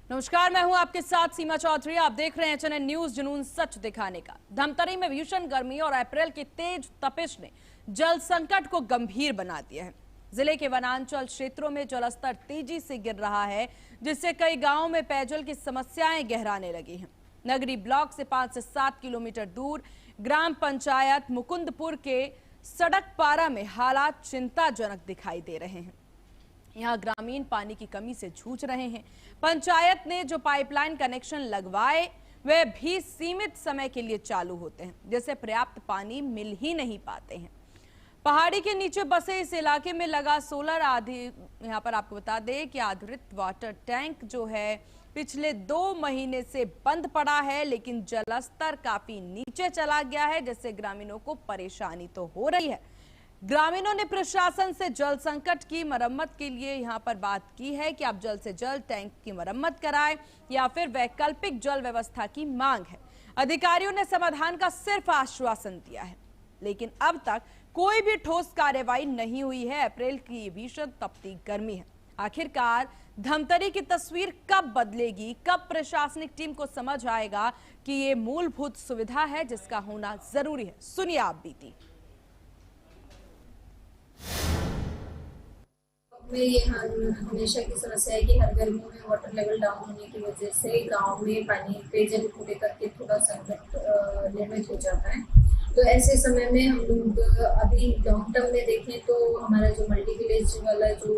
नमस्कार, मैं हूं आपके साथ सीमा चौधरी। आप देख रहे हैं चैनल न्यूज, जुनून सच दिखाने का। धमतरी में भीषण गर्मी और अप्रैल की तेज तपिश ने जल संकट को गंभीर बना दिया है। जिले के वनांचल क्षेत्रों में जलस्तर तेजी से गिर रहा है, जिससे कई गांवों में पेयजल की समस्याएं गहराने लगी हैं। नगरी ब्लॉक से 5 से 7 किलोमीटर दूर ग्राम पंचायत मुकुंदपुर के सड़क पारा में हालात चिंताजनक दिखाई दे रहे हैं। यहाँ ग्रामीण पानी की कमी से जूझ रहे हैं। पंचायत ने जो पाइपलाइन कनेक्शन लगवाए वे भी सीमित समय के लिए चालू होते हैं, जिससे पर्याप्त पानी मिल ही नहीं पाते हैं। पहाड़ी के नीचे बसे इस इलाके में लगा सोलर यहाँ पर आपको बता दें कि आधारित वाटर टैंक जो है पिछले 2 महीने से बंद पड़ा है, लेकिन जलस्तर काफी नीचे चला गया है, जिससे ग्रामीणों को परेशानी तो हो रही है। ग्रामीणों ने प्रशासन से जल संकट की मरम्मत के लिए यहां पर बात की है कि आप जल्द से जल्द टैंक की मरम्मत कराएं या फिर वैकल्पिक जल व्यवस्था की मांग है। अधिकारियों ने समाधान का सिर्फ आश्वासन दिया है, लेकिन अब तक कोई भी ठोस कार्रवाई नहीं हुई है। अप्रैल की भीषण तपती गर्मी है। आखिरकार धमतरी की तस्वीर कब बदलेगी, कब प्रशासनिक टीम को समझ आएगा कि ये मूलभूत सुविधा है जिसका होना जरूरी है। सुनिए आप बीती। में ये हमेशा की समस्या है कि हर गर्मियों में वाटर लेवल डाउन होने की वजह से गांव में पानी पेयजल को लेकर के थोड़ा संकट निर्मित हो जाता है। तो ऐसे समय में हम लोग अभी लॉन्ग टर्म में देखें तो हमारा जो मल्टी विलेज वाला जो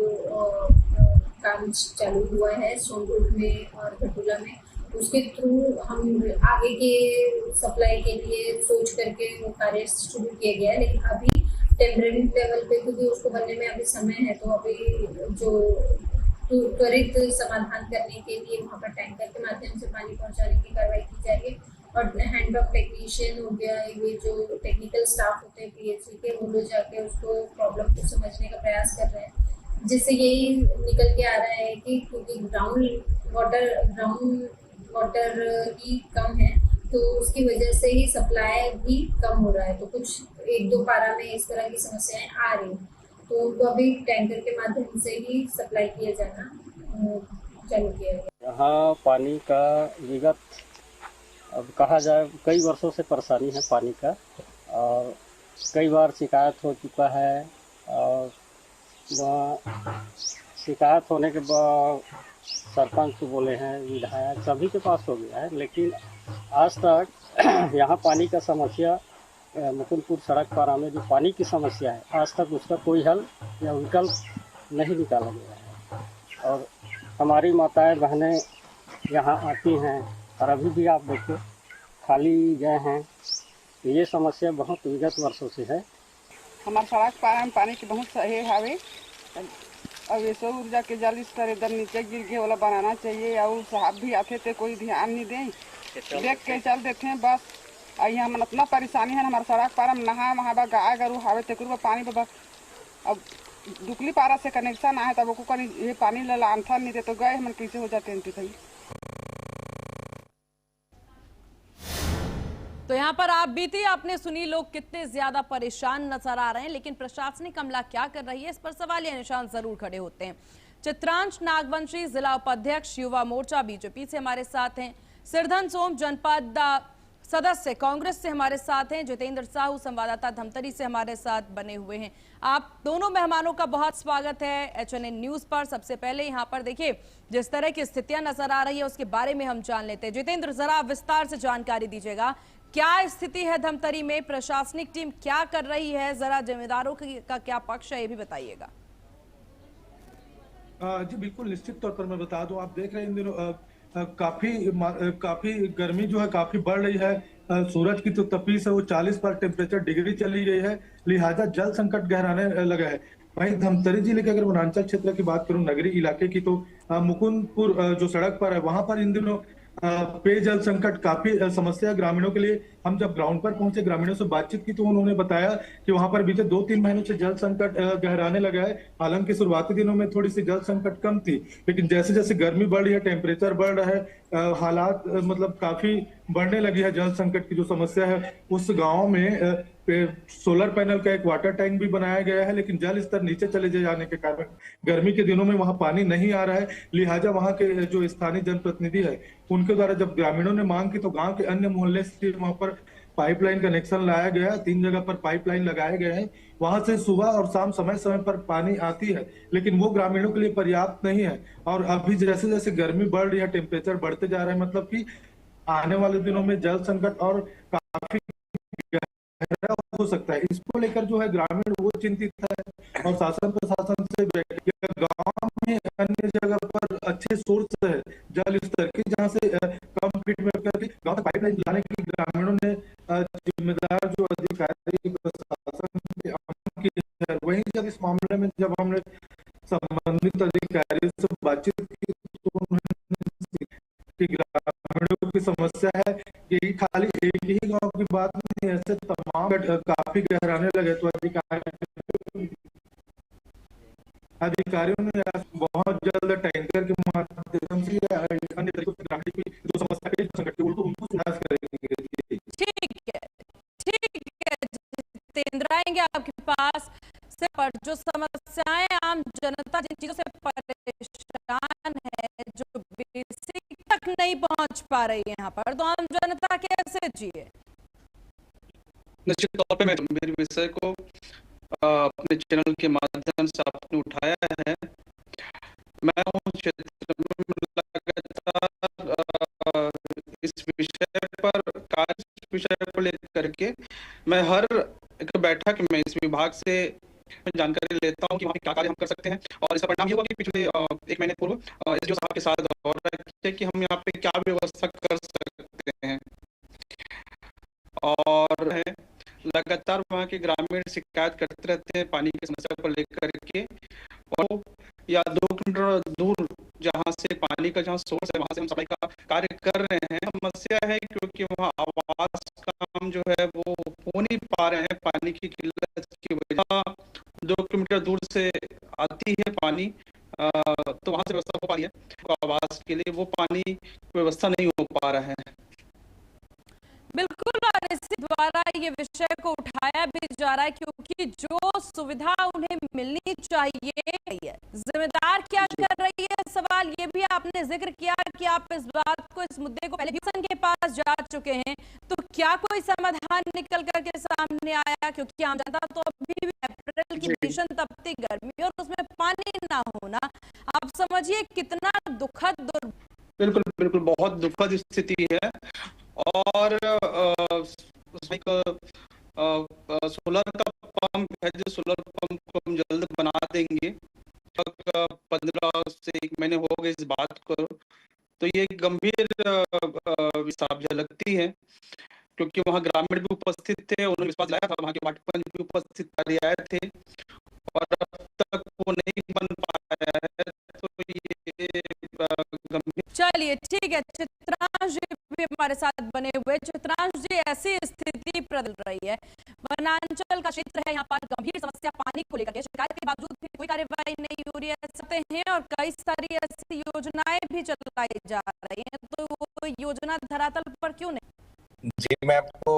काम चालू हुआ है सोनपुर में और घटोला में, उसके थ्रू हम आगे के सप्लाई के लिए सोच करके वो कार्य शुरू किया गया है। लेकिन अभी टेम्परेरी लेवल पे, क्योंकि उसको बनने में अभी समय है, तो अभी जो त्वरित समाधान करने के लिए वहाँ पर टैंकर के माध्यम से पानी पहुँचाने की कार्रवाई की जा रही है। और हैंड ऑफ टेक्नीशियन हो गया, ये जो टेक्निकल स्टाफ होते हैं पीएचसी के, वो लोग जाके उसको प्रॉब्लम को समझने का प्रयास कर रहे हैं, जिससे यही निकल के आ रहा है कि क्योंकि ग्राउंड वाटर ही कम है, तो उसकी वजह से ही सप्लाई भी कम हो रहा है। तो कुछ 1-2 पारा में इस तरह की समस्याएं आ रही, तो उनको अभी टैंकर के माध्यम से ही सप्लाई किया जाना चालू किया गया। यहाँ पानी का विगत अब कहा जाए कई वर्षों से परेशानी है पानी का, और कई बार शिकायत हो चुका है। और शिकायत होने के बाद सरपंच बोले हैं, विधायक सभी के पास हो गया है, लेकिन आज तक यहाँ पानी का समस्या मुकुंदपुर सड़क पारा में जो पानी की समस्या है, आज तक उसका कोई हल या विकल्प नहीं निकाला गया है। और हमारी माताएं बहनें यहाँ आती हैं, और अभी भी आप देखिए खाली गए हैं। तो ये समस्या बहुत विगत वर्षों से है। हमारे सड़क पारा में पानी की बहुत सही हावे, और ये सौ ऊर्जा के जल स्तर इधर नीचे गिर गए वाला बनाना चाहिए। और साहब भी आते थे, कोई ध्यान नहीं दें, देख के चल देते हैं बस। यहाँ मन इतना परेशानी है, हमारे सड़क पारा में नहा वहाँ बा गाय गरू हावे तेकुर पानी बा। अब दुकली पारा से कनेक्शन आए तब को ये पानी लानथन नहीं दे तो गए हम कैसे हो जाते हैं भाई। तो यहाँ पर आप बीती आपने सुनी लोग कितने ज्यादा परेशान नजर आ रहे हैं, लेकिन प्रशासनिक अमला क्या कर रही है, इस पर सवालिया निशान जरूर खड़े होते हैं। चित्रांश नागवंशी जिला उपाध्यक्ष युवा मोर्चा बीजेपी से हमारे साथ हैं। सिरधन सोम जनपद सदस्य कांग्रेस से हमारे साथ हैं। जितेंद्र साहू संवाददाता धमतरी से हमारे साथ बने हुए हैं। आप दोनों मेहमानों का बहुत स्वागत है एचएनएन न्यूज पर। सबसे पहले यहाँ पर देखिए जिस तरह की स्थितियां नजर आ रही है उसके बारे में हम जान लेते हैं। जितेंद्र, जरा विस्तार से जानकारी दीजिएगा, क्या स्थिति है धमतरी में, प्रशासनिक टीम क्या कर रही है, जरा जिम्मेदारों का क्या पक्ष है ये भी बताइएगा। जी बिल्कुल, निश्चित तौर पर मैं बता दूं, आप देख रहे हैं इन दिनों काफी गर्मी जो है काफी बढ़ रही है। सूरज की तो तपीस है वो 40 पर टेम्परेचर डिग्री चली गई है, लिहाजा जल संकट गहराने लगा है। वहीं धमतरी जिले के अगर वनांचल क्षेत्र की बात करूं, नगरी इलाके की, तो मुकुंदपुर जो सड़क पर है वहां पर इन दिनों पेयजल संकट काफी समस्या ग्रामीणों के लिए। हम जब ग्राउंड पर पहुंचे, ग्रामीणों से बातचीत की, तो उन्होंने बताया कि वहां पर बीते 2-3 महीनों से जल संकट गहराने लगा है। हालांकि शुरुआती दिनों में थोड़ी सी जल संकट कम थी, लेकिन जैसे जैसे गर्मी बढ़ रही है, टेम्परेचर बढ़ रहा है, हालात मतलब काफी बढ़ने लगी है। जल संकट की जो समस्या है उस गाँव में सोलर पैनल का एक वाटर टैंक भी बनाया गया है, लेकिन जल स्तर नीचे चले जाने के कारण गर्मी के दिनों में वहां पानी नहीं आ रहा है। लिहाजा वहां के जो स्थानीय जनप्रतिनिधि है उनके द्वारा जब ग्रामीणों ने मांग की तो गांव के अन्य मोहल्ले से वहां पर पाइपलाइन कनेक्शन लाया गया। 3 जगह पर पाइपलाइन लगाए गए हैं, वहां से सुबह और शाम समय समय पर पानी आती है, लेकिन वो ग्रामीणों के लिए पर्याप्त नहीं है। और अभी जैसे जैसे गर्मी बढ़ रही है, टेम्परेचर बढ़ते जा रहे हैं, मतलब कि आने वाले दिनों में जल संकट और काफी गहरा हो सकता है। इसको लेकर जो है ग्रामीण वो चिंतित है और शासन प्रशासन से गांव में अन्य जगह पर अच्छे सोर्स है जल स्तर के, जहां से कम फीट में करके गांव तक पाइपलाइन लाने की ग्रामीणों ने जिम्मेदार जो अधिकारी प्रशासन के अमल की है। वहीं जब इस मामले में जब हमने संबंधित अधिकारियों से बातचीत की तो उन्होंने कि ग्रामीणों की समस्या है कि खाली एक ही गांव की बात नहीं, ऐसे तमाम काफी गहराने लगे। तो अधिकारियों ने बहुत जल्द टैंकर के माध्यम से या अन्य तरीकों से ग्रामीण की जो समस्या है संकट की उनको सुधार करेंगे। ठीक है जितेंद्र, आएंगे आपके पास से पर जो समस्याएं आम जनता जिन चीजों से परेशान है, जो बेसिक तक नहीं पहुंच पा रही है यहाँ पर, तो आम जनता कैसे जिए? निश्चित तौर पे मैं मेरे विषय को अपने चैनल के माध्यम से आपने उठाया है। मैं उस क्षेत्र में लगातार इस विषय पर लेकर के मैं हर एक बैठक में इस विभाग से जानकारी लेता हूं कि वहाँ क्या कार्य हम कर सकते हैं। और इसका परिणाम ये हुआ कि पिछले 1 महीने पूर्व एसडीओ साहब के साथ दौरा किया कि हम यहाँ पे क्या व्यवस्था कर सकते हैं। और लगातार वहाँ के ग्रामीण शिकायत करते रहते हैं पानी की समस्या को लेकर के, और या 2 किलोमीटर दूर जहाँ से पानी का जहाँ सोर्स है वहाँ से हम सप्लाई का कार्य कर रहे हैं। समस्या है क्योंकि वहाँ आवास काम जो है वो हो नहीं पा रहे हैं पानी की किल्लत की वजह। 2 किलोमीटर दूर से आती है पानी, तो वहाँ से व्यवस्था हो पा रही है, तो आवास के लिए वो पानी व्यवस्था नहीं हो पा रहा है। बिल्कुल, और इसी द्वारा ये विषय को उठाया भी जा रहा है क्योंकि जो सुविधा उन्हें मिलनी चाहिए, जिम्मेदार क्या कर रही है, सवाल ये भी आपने जिक्र किया कि आप इस बात को, इस मुद्दे को पहले भी के पास जा चुके हैं, तो क्या कोई समाधान निकल करके सामने आया? क्योंकि आम जनता तो अभी भी अप्रैल की भीषण तपती गर्मी और उसमें पानी ना होना, आप समझिए कितना दुखद। बिल्कुल बिल्कुल, बहुत दुखद स्थिति है। और सोलर का पंप है, जो सोलर पंप को हम जल्द बना देंगे, 15 से 1 महीने हो गए इस बात को, तो ये गंभीर साफ झलकती है क्योंकि वहाँ ग्रामीण भी उपस्थित थे, उन्होंने विश्वास लाया था, वहाँ के वार्ड पंच भी उपस्थित आए थे और अब तक वो नहीं बन पाया है। तो ये गंभीर। चलिए ठीक है, चित्रांश जी भी हमारे साथ बने हुए। चित्रांश जी, ऐसी स्थिति बदल रही है, वनांचल का क्षेत्र है, यहाँ पर गंभीर समस्या पानी को लेकर के, शिकायत के बावजूद भी कोई कार्यवाही नहीं हो रही है और कई सारी ऐसी योजनाएं भी चलाई जा रही हैं, तो वो योजना धरातल पर क्यों नहीं? जी, मैं आपको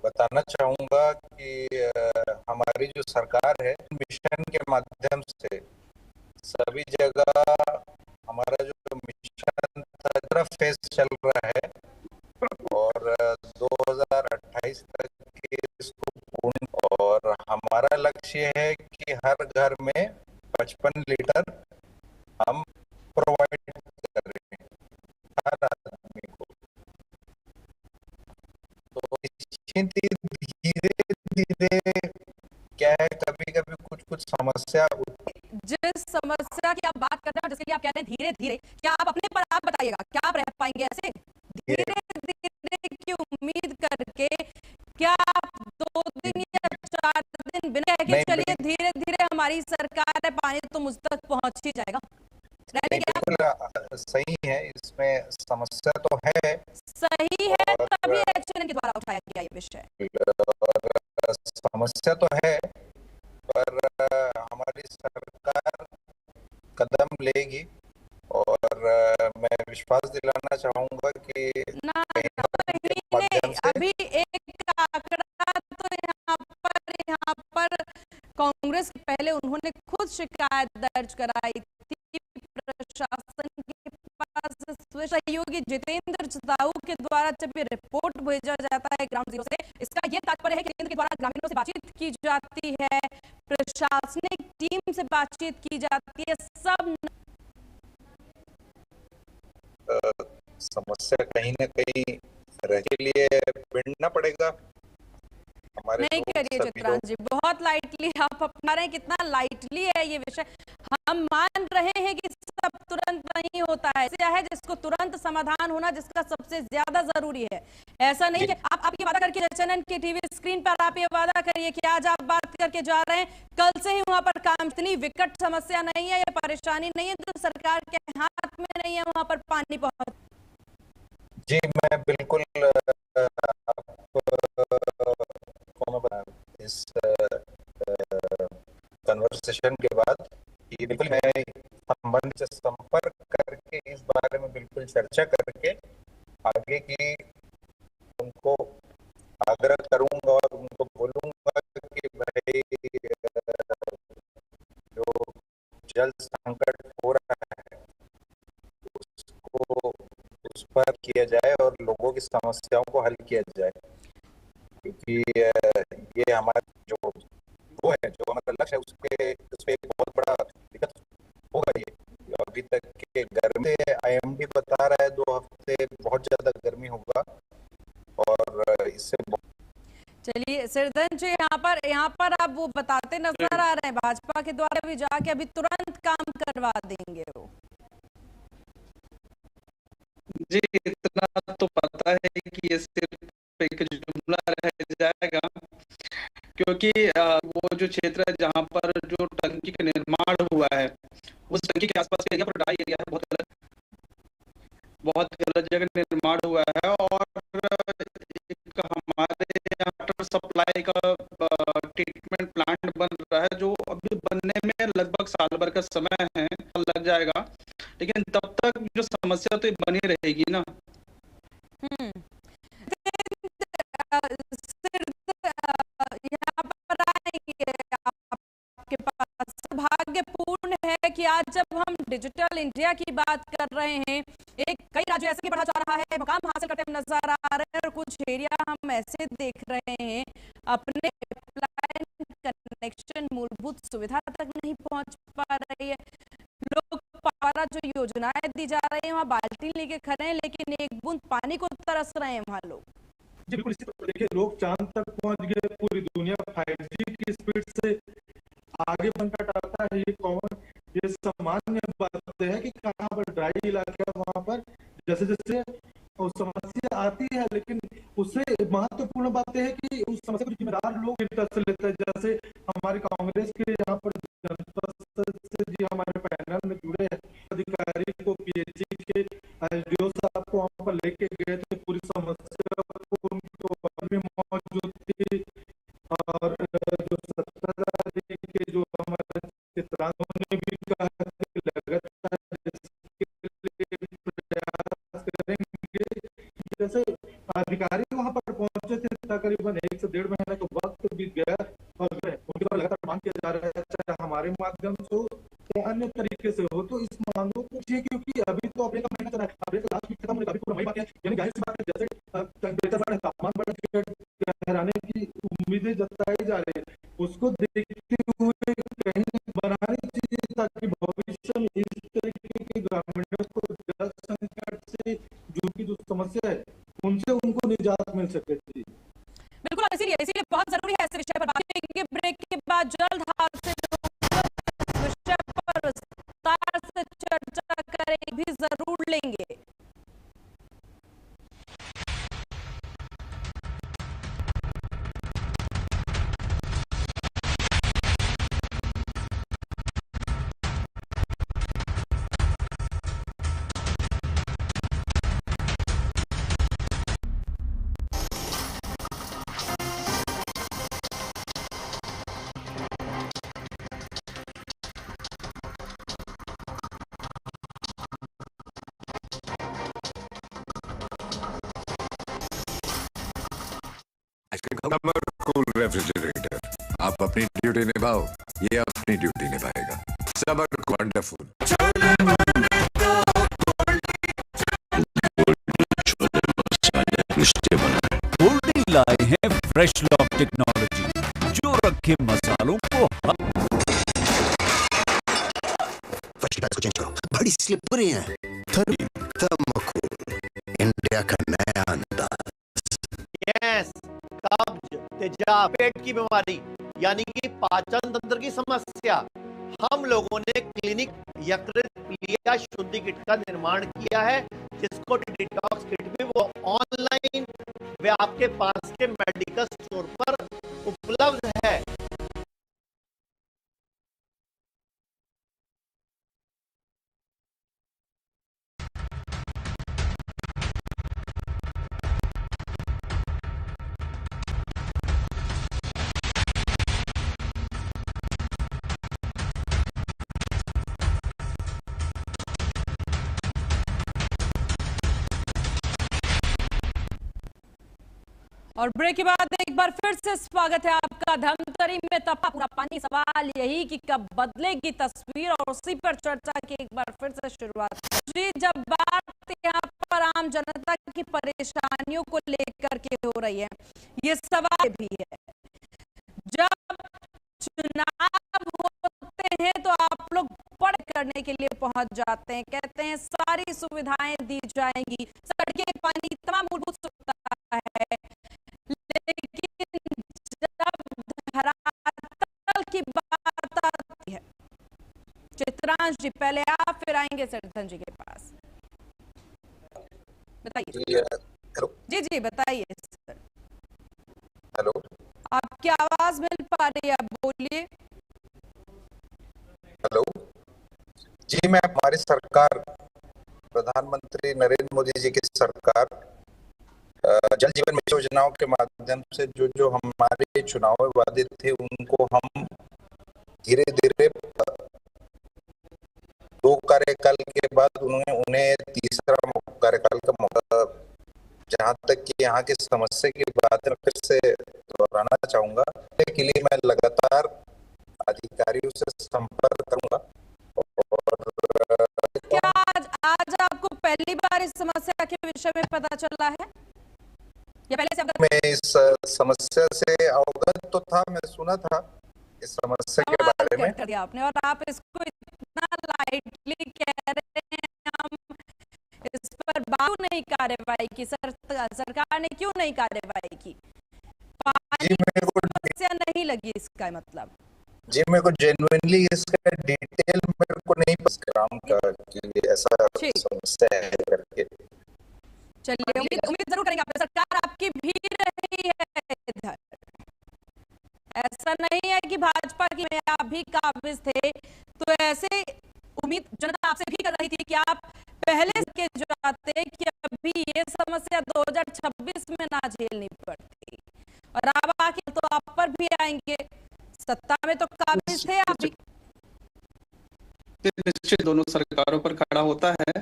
बताना चाहूंगा कि हमारी जो सरकार है, मिशन के माध्यम से सभी जगह हमारा जो मिशन था फेज चल रहा है और 2028 तक के इसको पूर्ण, और हमारा लक्ष्य है कि हर घर में 55 लीटर हम प्रोवाइड करें हर आदमी को। तो धीरे धीरे क्या है, कभी कभी कुछ समस्या, जिस समस्या की आप बात कर रहे हैं, जिसके लिए आप कह रहे हैं धीरे धीरे, क्या आप अपने पर आप बताइएगा, क्या आप रह पाएंगे ऐसे धीरे धीरे की उम्मीद करके? क्या आप 2 दिन या 4 दिन बिना कह के चलिए धीरे धीरे हमारी सरकार है, पानी तो मुझ तक पहुंच ही जाएगा? सही है, इसमें समस्या तो है, सही है, तभी एक्शन के द्वारा उठाया गया ये विषय। समस्या तो है, पर हमारी सरकार कदम लेगी और मैं विश्वास दिलाना चाहूंगा कि अभी एक आंकड़ा तो यहाँ पहले उन्होंने खुद शिकायत दर्ज कराई थी प्रशासन के पास। सहयोगी जितेंद्र साहू के द्वारा जब ये रिपोर्ट भेजा जाता है ग्राउंड जीरो से, इसका ये तात्पर्य है कि केंद्र के द्वारा ग्रामीणों से बातचीत की जाती है, प्रशासनिक टीम से बातचीत की जाती है, सब समस्या कहीं ना कहीं रह के लिए भिड़ना पड़ेगा। हमारे नहीं करिए चित्रांश जी, बहुत लाइटली आप अपना रहे हैं, कितना लाइटली है ये विषय। हम मान रहे हैं कि सब तुरंत नहीं होता है, ऐसा है जिसको तुरंत समाधान होना जिसका सबसे ज्यादा जरूरी है। ऐसा नहीं कि आप ये वादा करके चैनल के टीवी स्क्रीन पर आप ये वादा करिए कि आज आप बात करके जा रहे हैं, कल से ही वहां पर काम। इतनी विकट समस्या नहीं है, ये परेशानी नहीं है तो सरकार के हाथ में नहीं है वहां पर पानी पहुंच। जी मैं बिल्कुल इस कन्वर्सेशन के बाद ये बिल्कुल मैं संबंधित से संपर्क करके इस बारे में बिल्कुल चर्चा करके आगे की उनको आग्रह करूंगा और उनको बोलूंगा कि भाई जो जल संकट हो रहा है उसको उस पर किया जाए और लोगों की समस्याओं को हल किया जाए, क्योंकि ये हमारा जो वो है, जो हमारा लक्ष्य है, उसपे एक बहुत बड़ा दिक्कत होगा। ये अभी तक के गर्मी IMD बता रहा है 2 हफ्ते बहुत ज्यादा गर्मी होगा और इससे चलिए सिरधन जी, यहाँ पर आप वो बताते नजर आ रहे हैं भाजपा के द्वारा भी जाके अभी तुरंत काम करवा देंगे वो। जी इतना तो पता है कि ये सिर्फ एक जुमला रह जाएगा, क्योंकि वो जो क्षेत्र है जहाँ पर जो टंकी का निर्माण हुआ है उस टंकी के आसपास का एरिया पर ड्राई एरिया है, बहुत गलत जगह निर्माण हुआ है। और एक हमारे यहाँ वाटर सप्लाई का ट्रीटमेंट प्लांट बन रहा है जो अभी बनने में लगभग साल भर का समय है, लग जाएगा, लेकिन तब तक जो समस्या तो बनी रहेगी ना। यहाँ पर आएंगे आपके पास। सौभाग्यपूर्ण है कि आज जब हम डिजिटल इंडिया की बात कर रहे हैं, कई राज्य ऐसे भी बढ़ा जा रहा है, मुकाम हासिल करते हुए नजर आ रहे हैं और कुछ एरिया हम ऐसे देख रहे हैं अपने कनेक्शन मूलभूत सुविधा तक नहीं पहुंच पा रही है। लोग पारा जो योजनाएं दी जा रही है वहाँ बाल्टी लेके खड़े हैं, लेकिन एक बूंद पानी को तरस रहे हैं वहाँ लोग। जी बिल्कुल, देखिए लोग चांद तक पहुंच गए, पूरी दुनिया 5G की स्पीड से आगे संकट आता है, ये सामान्य बात है कि कहाँ पर ड्राई इलाका है वहां पर जैसे जैसे समस्या आती है, लेकिन उससे महत्वपूर्ण बात है कि उस समस्या को जिम्मेदार लोग से लेते हैं। जैसे हमारे कांग्रेस के यहाँ पर जनता से जी हमारे पैनल में जुड़े अधिकारी को PHG के जो साहब को वहाँ पर लेके गए थे, पूरी समस्या को उनको मौजूद थी और जो सत्ताधारी के जो हमारे चित्रांगों ने भी कहा कि लगातार प्रयास करेंगे। जैसे अधिकारी वहां पर पहुंचे थे, तकरीबन 1 से 1.5 महीने का वक्त बीत गया और उनके द्वारा लगातार मांग किया जा रहा है, चाहे हमारे माध्यम से हो या अन्य तरीके से हो। तो इस मांगों को ठीक, क्योंकि अभी तो अप्रैल का महीना चल रहा है, अप्रैल का लास्ट वीक खत्म होने का अभी पूरा मई बाकी है, यानी जाहिर सी बात है जैसे टेम्परेचर तापमान बढ़ ठहराने की उम्मीदें जताई जा रही है, उसको देखते हुए कहीं बनानी चाहिए ताकि भविष्य में इस तरीके के ग्रामीणों को जल संकट से जो समस्या है उनसे उनको निजात मिल सके। बिल्कुल, इसीलिए बहुत जरूरी है इस विषय पर बात करेंगे। ब्रेक के बाद जल्द हाथ से विषय पर विस्तार से चर्चा करें भी जरूर लेंगे। कूल रेफ्रिजरेटर, आप अपनी ड्यूटी निभाओ, ये अपनी ड्यूटी। वंडरफुल। गोल्डी लाए हैं फ्रेश लॉक टेक्नोलॉजी जो रखे मसालों को को चेंज करो, बड़ी स्लिपरी है। इंडिया का नया अंदाज। यस, कब्ज, तेजाब, पेट की बीमारी यानी कि पाचन तंत्र की समस्या, हम लोगों ने क्लिनिक यकृत लिया शुद्धि किट का निर्माण किया है, जिसको डिटॉक्स किट भी वो ऑनलाइन वे आपके पास के मेडिकल स्टोर पर उपलब्ध है। और ब्रेक के बाद एक बार फिर से स्वागत है आपका। धमतरी में तपा पूरा पानी, सवाल यही कि कब बदलेगी तस्वीर, और उसी पर चर्चा की एक बार फिर से शुरुआत जी। जब बात यहाँ पर आम जनता की परेशानियों को लेकर के हो रही है, ये सवाल भी है, जब चुनाव होते हैं तो आप लोग पढ़ करने के लिए पहुंच जाते हैं, कहते हैं सारी सुविधाएं दी जाएंगी, सड़कें, पानी, तमाम मूलभूत सुविधा है, लेकिन जब धरातल की बात आती है, चित्रांश जी पहले आप, फिर आएंगे सरधन जी के पास। बताइए जी जी बताइए सर। हेलो, आपकी आवाज मिल पा रही है, आप बोलिए। हेलो जी, मैं हमारी सरकार, प्रधानमंत्री नरेंद्र मोदी जी की सरकार जल जीवन मिशन योजनाओं के माध्यम से जो जो हमारे चुनाव में वादे थे उनको हम धीरे धीरे 2 कार्यकाल के बाद उन्हें तीसरा कार्यकाल का मौका, जहां तक कि यहाँ की समस्या की बात है फिर से दोहराना चाहूंगा, के लिए मैं लगातार अधिकारियों से संपर्क करूंगा। और क्या आज आपको पहली बार इस समस्या के विषय में पता चला है या पहले से मैं इस समस्या से अवगत तो था, मैं सुना था इस समस्या के बारे में कर दिया आपने, और आप इसको इतना लाइटली कह रहे हैं, हम इस पर क्यों नहीं कार्रवाई की, सरकार ने क्यों नहीं कार्रवाई की? पानी की समस्या नहीं लगी इसका मतलब? जी, मेरे को जेन्युइनली इसका डिटेल मेरे को नहीं पता ग्राम का कि ऐसा समस्या है करके। चलिए, उम्मीद जरूर करेंगे आप, सरकार आपकी भी रही है इधर, ऐसा नहीं है कि भाजपा की में आप भी काबिज थे, तो ऐसे उम्मीद जनता आपसे भी कर रही थी कि आप पहले के जाते कि अभी ये समस्या 2026 में ना झेलनी पड़ती, और अब आके तो आप पर भी आएंगे, सत्ता में तो काबिज थे आप भी। निश्चित दोनों सरकारों पर खड़ा होता है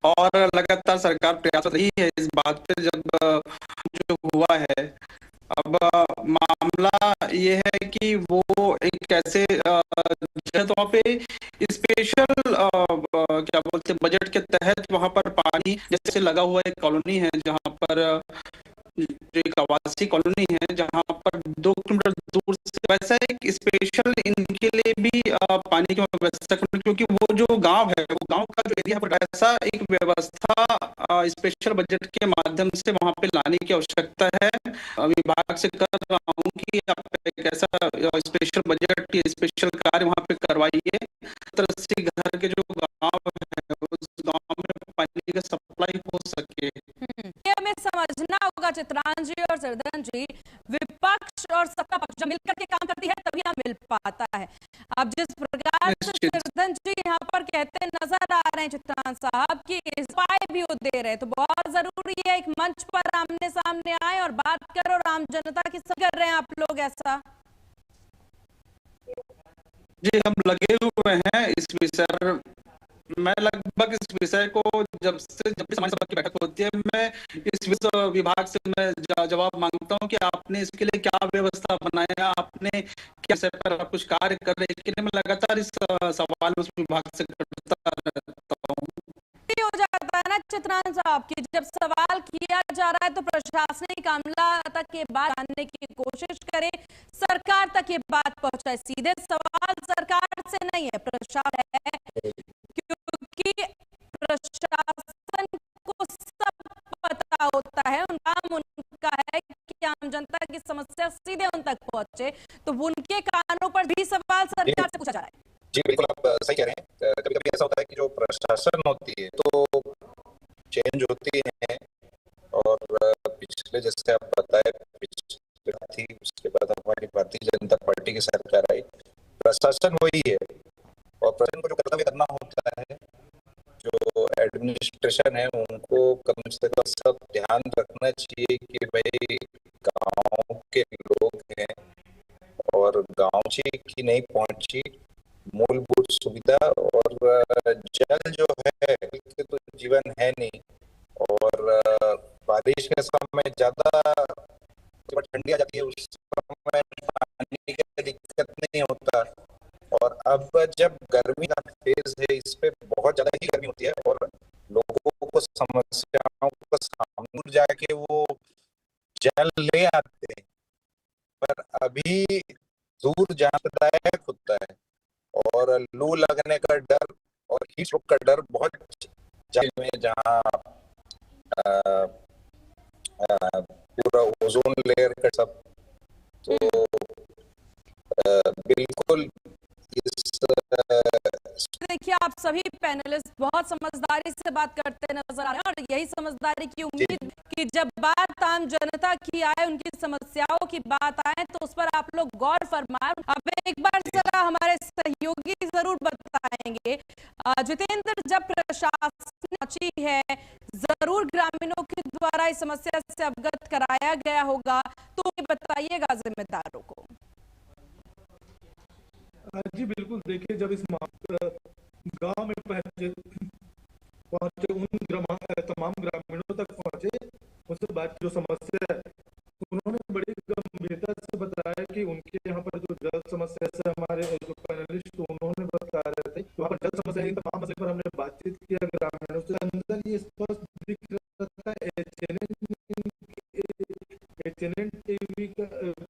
और लगातार सरकार प्रयास रही है इस बात पे। जब जो हुआ है, अब मामला ये है कि वो एक ऐसे वहाँ पे स्पेशल क्या बोलते हैं बजट के तहत वहाँ पर पानी जैसे लगा हुआ एक कॉलोनी है, जहाँ पर एक आवासीय कॉलोनी है, जहाँ पर 2 किलोमीटर दूर से वैसा एक स्पेशल इनके लिए भी पानी की व्यवस्था, क्योंकि वो जो गांव है, वो गांव का जो एरिया पर ऐसा एक व्यवस्था स्पेशल बजट के माध्यम से वहां पे लाने की आवश्यकता है। विभाग से कर रहा हूँ कि आप एक ऐसा स्पेशल बजट या स्पेशल कार्य वहां पे करवाइए, तरह से घर के जो गाँव है उस गाँव में पानी का सप्लाई हो सके। ये हमें समझना होगा चित्रांश जी और सरधन जी, विपक्ष और सत्ता पक्ष जब मिलकर के काम करती है तभी यहाँ मिल पाता है। अब जिस प्रकार से सरधन जी यहाँ पर कहते नजर आ रहे हैं चित्रांश साहब की इस्तीफे भी वो दे रहे, तो बहुत जरूरी है एक मंच पर आमने सामने आए और बात करो, और आम जनता की सब कर रहे हैं आप लोग ऐसा? जी, हम लगे हुए हैं इस विषय मैं लगभग इस विषय को जब भी सामान्य सभा की बैठक होती है, मैं इस विषय विभाग से मैं जवाब मांगता हूं कि आपने इसके लिए क्या व्यवस्था बनाया, आपने क्या विषय पर आप कुछ कार्य कर रहे हैं कि नहीं। मैं लगातार इस सवाल उस विभाग से करता रहता हूँ। हो जाता है ना चित्रांश साहब की जब सवाल किया जा रहा है तो प्रशासनिक अमला तक ये बात जानने की कोशिश करे, सरकार तक ये बात पहुंचाए। सीधे सवाल सरकार से नहीं है, प्रशासन है, क्योंकि प्रशासन को सब पता होता है, काम उनका है कि आम जनता की समस्या सीधे उन तक पहुंचे, तो उनके कानों पर भी सवाल सरकार से पूछा जा रहा है। जी बिल्कुल, आप सही कह रहे हैं। कभी कभी ऐसा होता है कि जो प्रशासन होती है तो चेंज होती है, और पिछले जैसे आप बताए पिछले थी, उसके बाद हमारी भारतीय जनता पार्टी की सरकार आई, प्रशासन वही है और प्रशासन को जो कर्तव्य करना होता है, जो एडमिनिस्ट्रेशन है उनको कम से कम सब ध्यान रखना चाहिए कि भाई गांव के लोग हैं और गांव की नहीं पहुंची मूलभूत सुविधा और जल जो है तो जीवन है नहीं, और बारिश के समय ज्यादा ठंडी आ जाती है, उस समय पानी की दिक्कत नहीं होता, और अब जब गर्मी का फेज है इस पे बहुत ज्यादा ही गर्मी होती है और लोगों को समस्याओं को सामने जाके वो जल ले आते हैं, पर अभी दूर जादायक होता है और लू लगने का डर और हीट स्ट्रोक का डर बहुत जगह में, जहाँ पूरा ओजोन लेयर का सब, तो बिल्कुल देखिए आप सभी पैनलिस्ट बहुत समझदारी से बात करते नजर आ रहे हैं और यही समझदारी की उम्मीद कि जब बात आम जनता की आए, उनकी समस्याओं की बात आए तो उस पर आप लोग गौर फरमाएं। अब एक बार जरा हमारे सहयोगी जरूर बताएंगे, जितेंद्र, जब प्रशासन पहुंची है जरूर ग्रामीणों के द्वारा इस समस्या से अवगत कराया गया होगा, तो बताइएगा जिम्मेदारों को। जी बिल्कुल, देखिए जब इस गांव में पहुंचे उन तमाम ग्रामीणों तक पहुंचे, उनसे बात जो समस्या है उन्होंने बड़ी गंभीरता से बताया कि उनके यहाँ पर जो जल समस्या से हमारे जो पैनलिस्ट उन्होंने बता रहे थे, वहाँ पर जल समस्या तमाम मसले पर हमने बातचीत किया ग्रामीणों से। अंदर ये स्पष्ट दिख रहा था एचएनएन टीवी का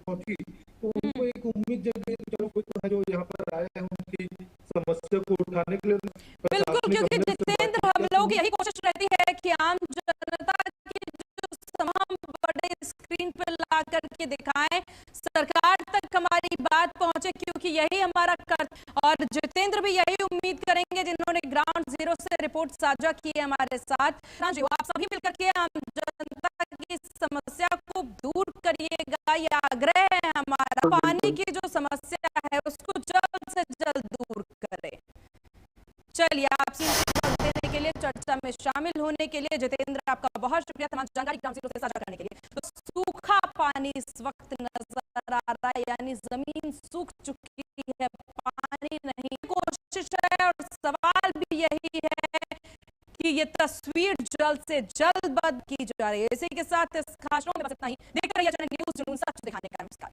पहुंची तो उनको एक उम्मीद जगी, चलो कोई तो है जो यहाँ पर आया है उनकी समस्या को उठाने के लिए। बिल्कुल, क्योंकि जितेंद्र हम लोग यही कोशिश रहती है कि आम जनता की जो तमाम बड़े स्क्रीन पर ला करके दिखाएं, सरकार तक हमारी बात पहुंचे, क्योंकि यही हमारा कर्तव्य। और जितेंद्र भी यही उम्मीद करेंगे जिन्होंने ग्राउंड जीरो से रिपोर्ट साझा की है हमारे साथ। आप सभी मिलकर के आम जनता की समस्या को दूर करिएगा, यह आग्रह है हमारा। पानी की जो समस्या है उसको जल्द से जल्द दूर करें। चलिए, आपसे देने के लिए, चर्चा में शामिल होने के लिए जितेंद्र आपका बहुत शुक्रिया, तमाम जानकारी ग्राउंड जीरो से साझा करने के लिए। तो सूखा पानी इस वक्त नजर आ रहा है, यानी जमीन सूख चुकी है, पानी नहीं। कोशिश है और सवाल भी यही है कि ये तस्वीर जल्द से जल्द बंद की जा रही है। इसी के साथ इस खास में बस इतना ही। देखते रहिए चैनल न्यूज़ जुनून सच दिखाने का। नमस्कार।